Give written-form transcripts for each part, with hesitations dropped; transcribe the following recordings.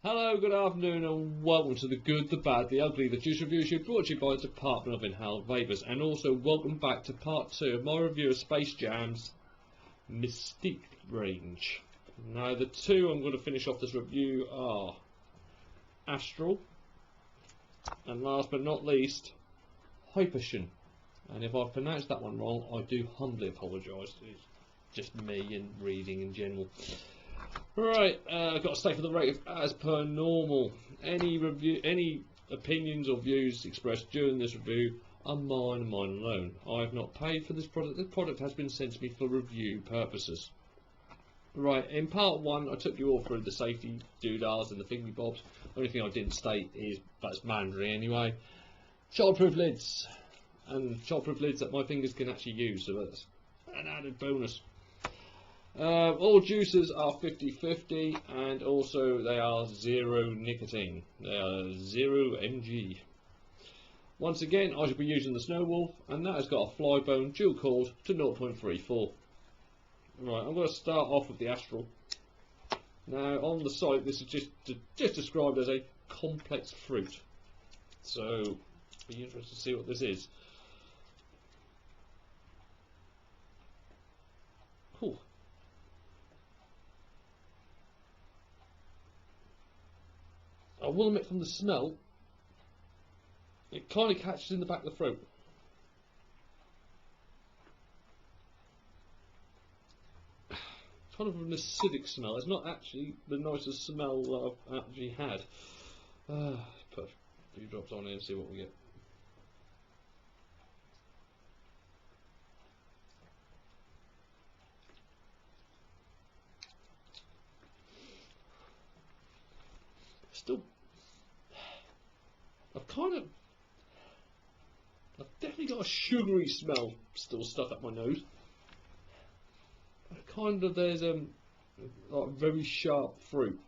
Hello, good afternoon, and welcome to the Good, the Bad, the Ugly, the Juice Review Show, brought to you by the Department of Inhaled Vapours, and also welcome back to part 2 of my review of Space Jam's Mystique range. Now, the two I'm going to finish off this review are Astral, and last but not least, Hypertion. And if I've pronounced that one wrong, I do humbly apologise. It's just me and reading in general. Right, I've got to stay for the rating as per normal. Any opinions or views expressed during this review are mine and mine alone. I have not paid for this product. This product has been sent to me for review purposes. Right, in part 1 I took you all through the safety doodahs and the thingy bobs. The only thing I didn't state is that's mandatory anyway. Childproof lids, and childproof lids that my fingers can actually use, so that's an added bonus. All juices are 50-50, and also they are zero nicotine. They are 0 mg. Once again, I should be using the Snow Wolf, and that has got a fly bone dual cord to 0.34. Right, I'm going to start off with the Astral. Now, on the site, this is just described as a complex fruit. So, be interested to see what this is. Cool. I will admit, from the smell, it kind of catches in the back of the throat. Kind of an acidic smell. It's not actually the nicest smell that I've actually had. Put a few drops on here and see what we get. Still, I've definitely got a sugary smell still stuck up my nose. There's like very sharp fruit,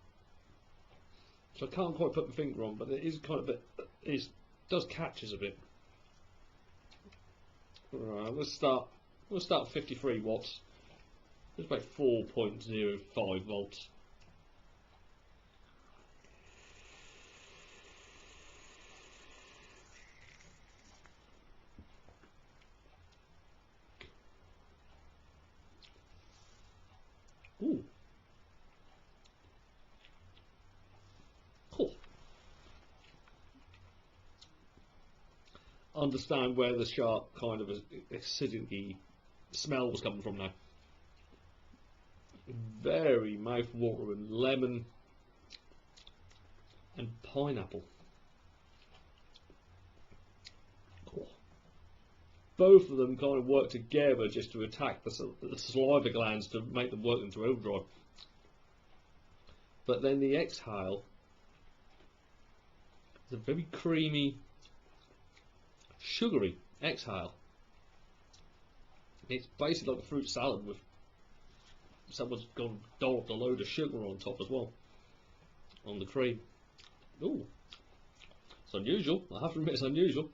so I can't quite put my finger on, but it is kind of does catches a bit. Right, we'll start 53 watts. It's about 4.05 volts. Ooh. Cool. Understand where the sharp kind of acidity smell was coming from now. Very mouth-watering lemon and pineapple. Cool. Both of them kind of work together just to attack the saliva glands to make them work into overdrive. But then the exhale is a very creamy, sugary exhale. It's basically like a fruit salad with someone's gone dolloped a load of sugar on top as well, on the cream. Ooh, it's unusual. I have to admit, it's unusual.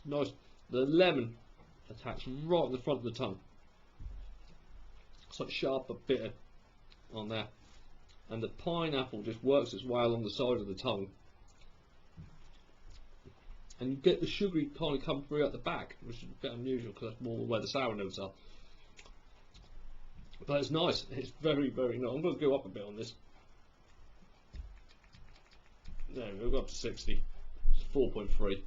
Nice. The lemon attacks right at the front of the tongue. It's like sharp but bitter on there. And the pineapple just works its way along the side of the tongue. And you get the sugary kind of come through at the back, which is a bit unusual because that's more where the sour notes are. But it's nice. It's very, very nice. I'm going to go up a bit on this. There we go. We'll go up to 60. It's 4.3.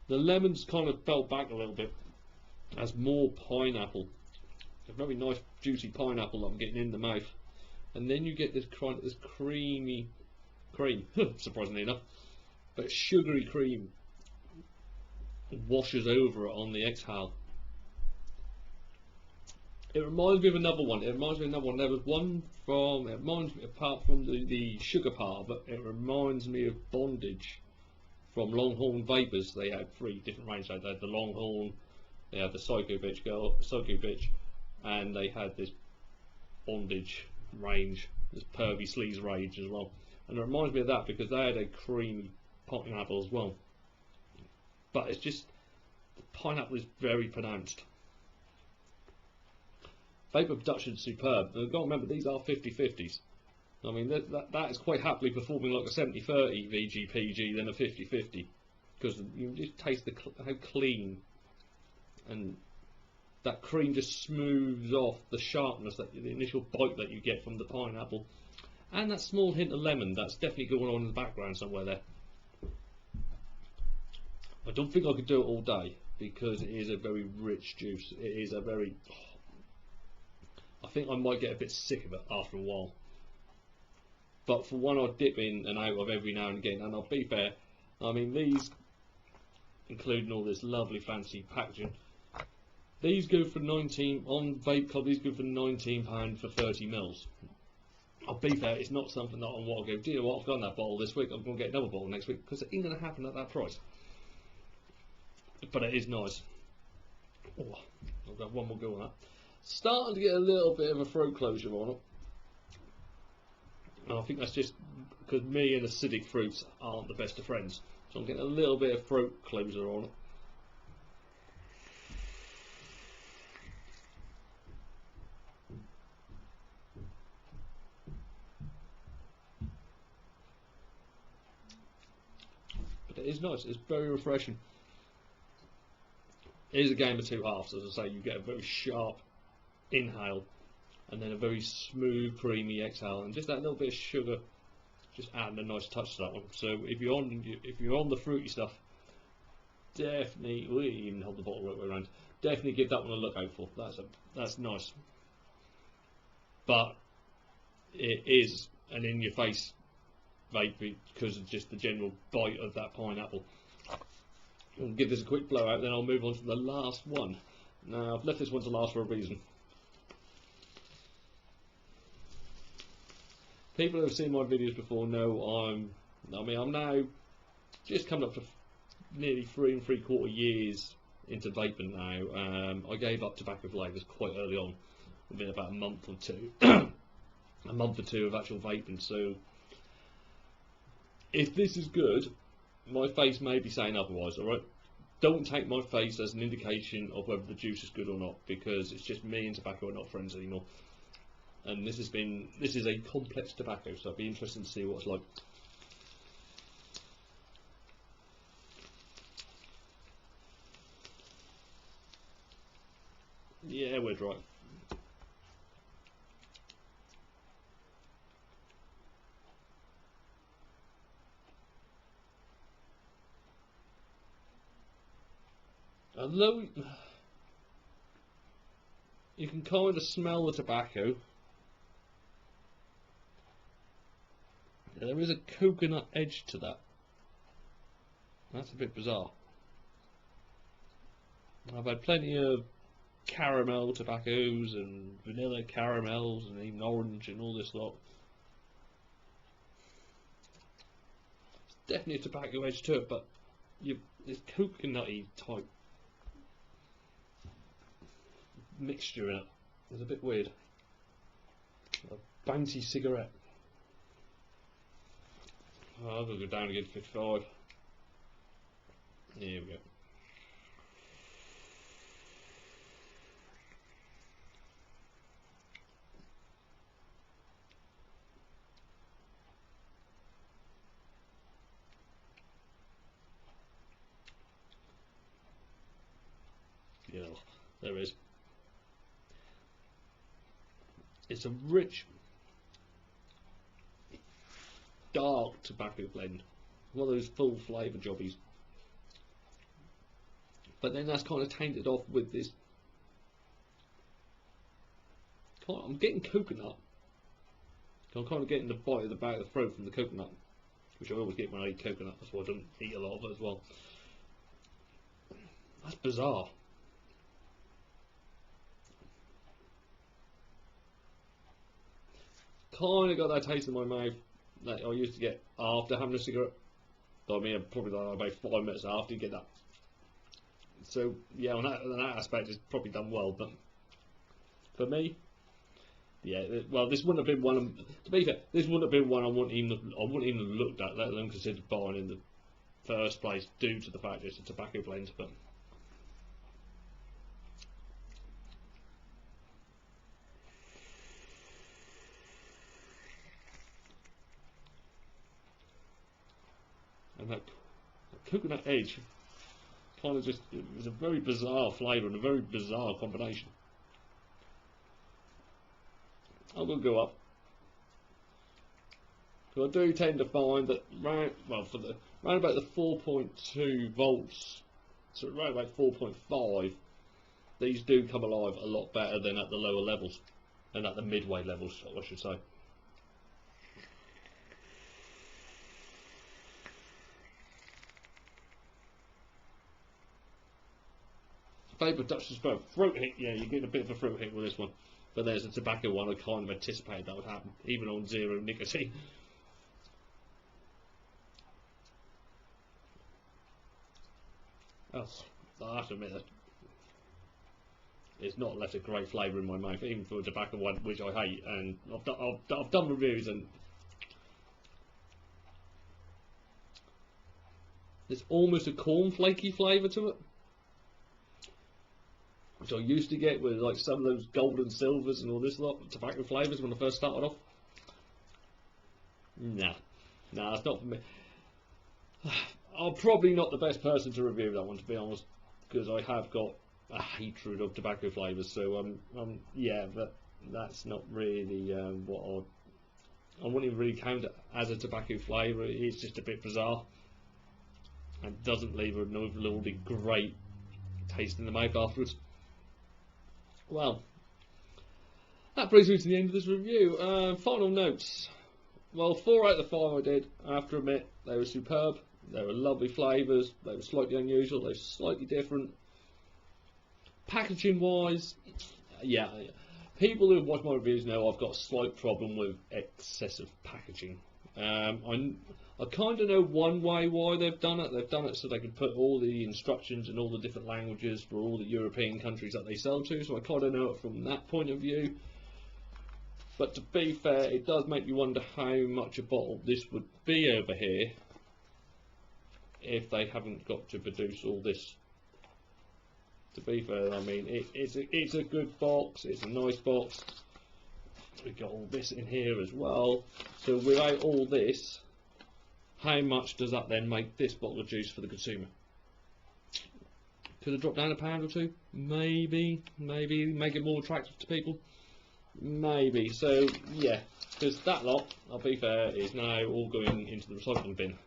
The lemons kind of fell back a little bit as more pineapple. A very nice juicy pineapple that I'm getting in the mouth. And then you get this kind of creamy cream, surprisingly enough. But sugary cream washes over it on the exhale. It reminds me of another one. There was one from, it reminds me, apart from the sugar part, but it reminds me of Bondage from Longhorn Vapors. They had 3 different ranges. They had the Longhorn, they had the Psycho Bitch Girl, Psycho Bitch, and they had this bondage range, this pervy sleaze range as well. And it reminds me of that because they had a creamy pineapple as well. But it's just, the pineapple is very pronounced. Vapor production is superb. And you've got to remember, these are 50-50s. I mean, that is quite happily performing like a 70-30 VG-PG than a 50-50. Because you just taste how clean, and that cream just smooths off the sharpness, the initial bite that you get from the pineapple. And that small hint of lemon, that's definitely going on in the background somewhere there. I don't think I could do it all day, because it is a very rich juice. It is a very... I think I might get a bit sick of it after a while. But for one, I'll dip in and out of every now and again. And I'll be fair, I mean, these, including all this lovely fancy packaging, these go for 19 on Vape Club. These go for £19 for 30 mils. I'll be fair, it's not something that I want to go, do you know what, I've got that bottle this week, I'm going to get another bottle next week, because it ain't going to happen at that price. But it is nice. Oh, I'll have one more go on that. Starting to get a little bit of a throat closure on it. And I think that's just because me and acidic fruits aren't the best of friends. So I'm getting a little bit of throat closure on it. But it is nice, it's very refreshing. It is a game of two halves, as I say. You get a very sharp inhale and then a very smooth, creamy exhale, and just that little bit of sugar, just adding a nice touch to that one. So if you're on the fruity stuff, definitely, we even hold the bottle right way around. Definitely give that one a look out for. That's nice, but it is an in-your-face vape because of just the general bite of that pineapple. I'll give this a quick blowout, then I'll move on to the last one. Now, I've left this one to last for a reason. People who have seen my videos before know I'm now just coming up to nearly 3 3/4 years into vaping now. I gave up tobacco flavours quite early on, within about a month or two. A month or two of actual vaping. So, if this is good, my face may be saying otherwise, alright? Don't take my face as an indication of whether the juice is good or not, because it's just me and tobacco are not friends anymore. And this is a complex tobacco, so I'd be interested to see what it's like. Yeah, we're dry. Although you can kind of smell the tobacco, there is a coconut edge to that. That's a bit bizarre. I've had plenty of caramel tobaccos and vanilla caramels and even orange and all this lot. It's definitely a tobacco edge to it, but it's coconutty type mixture in it. It's a bit weird. A bouncy cigarette. Oh, I'm going to go down again to 55. Here we go. Yeah, there is. It's a rich, dark tobacco blend, one of those full flavour jobbies. But then that's kind of tainted off with this. I'm getting coconut. I'm kind of getting the bite of the back of the throat from the coconut, which I always get when I eat coconut. That's why I don't eat a lot of it as well. That's bizarre. Kind of got that taste in my mouth that I used to get after having a cigarette. I mean, probably like about 5 minutes after you get that. So yeah, on that aspect, it's probably done well. But for me. Yeah, well, this wouldn't have been one. To be fair, this wouldn't have been one I wouldn't even have looked at, let alone considered buying in the first place, due to the fact it's a tobacco blend. But and that coconut edge kind of just, it was a very bizarre flavour and a very bizarre combination. I'm going to go up. So I do tend to find that round about the 4.2 volts, so around about 4.5, these do come alive a lot better than at the lower levels, and at the midway levels, I should say. Vapor Dutch's fruit hit, yeah, you're getting a bit of a fruit hit with this one. But there's a tobacco one, I kind of anticipated that would happen, even on 0 nicotine. Oh, I have to admit that it's not left a great flavour in my mouth, even for a tobacco one, which I hate. And I've done reviews, and there's almost a cornflakey flavour to it, which I used to get with like some of those gold and silvers and all this lot of tobacco flavours when I first started off. Nah, it's not for me. I'm probably not the best person to review that one, to be honest, because I have got a hatred of tobacco flavours. So yeah, but that's not really what I wouldn't even really count it as a tobacco flavour. It's just a bit bizarre and doesn't leave an overly great taste in the mouth afterwards. Well, that brings me to the end of this review. Final notes. Well, 4 out of the 5 I did, I have to admit, they were superb. They were lovely flavours, they were slightly unusual, they were slightly different. Packaging wise, yeah, people who have watched my reviews know I've got a slight problem with excessive packaging. I kind of know one way why they've done it. They've done it so they can put all the instructions in all the different languages for all the European countries that they sell to, so I kind of know it from that point of view. But to be fair, it does make me wonder how much a bottle this would be over here if they haven't got to produce all this. To be fair, I mean, it's a good box, it's a nice box. We've got all this in here as well. So without all this, how much does that then make this bottle of juice for the consumer? Could have dropped down a £1 or £2? Maybe make it more attractive to people? Maybe. So yeah, because that lot, I'll be fair, is now all going into the recycling bin.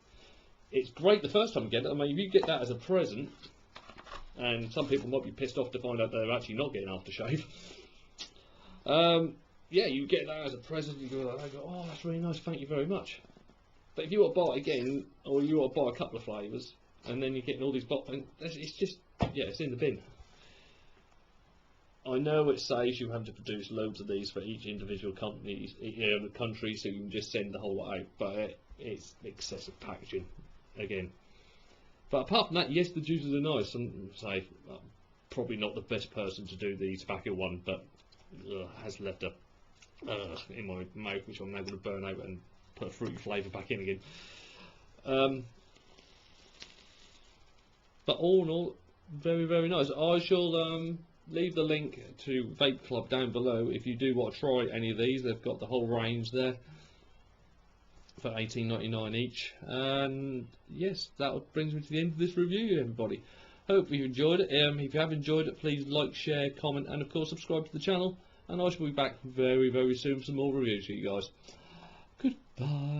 It's great the first time you get it. I mean, if you get that as a present, and some people might be pissed off to find out they're actually not getting aftershave. Yeah, you get that as a present, you go, oh, that's really nice, thank you very much. But if you want to buy it again, or you want to buy a couple of flavours, and then you're getting all these bottles, it's just, yeah, it's in the bin. I know it says you have to produce loads of these for each individual country, so you can just send the whole lot out, but it's excessive packaging, again. But apart from that, yes, the juices are nice. And say, probably not the best person to do the tobacco one, but has left a in my mouth, which I'm now going to burn out and put a fruity flavour back in again. But all in all, very, very nice. I shall leave the link to Vape Club down below if you do want to try any of these. They've got the whole range there for $18.99 each. And yes, that brings me to the end of this review, everybody. Hope you enjoyed it. If you have enjoyed it, please like, share, comment, and of course subscribe to the channel. And I shall be back very, very soon for some more reviews for you guys. Goodbye.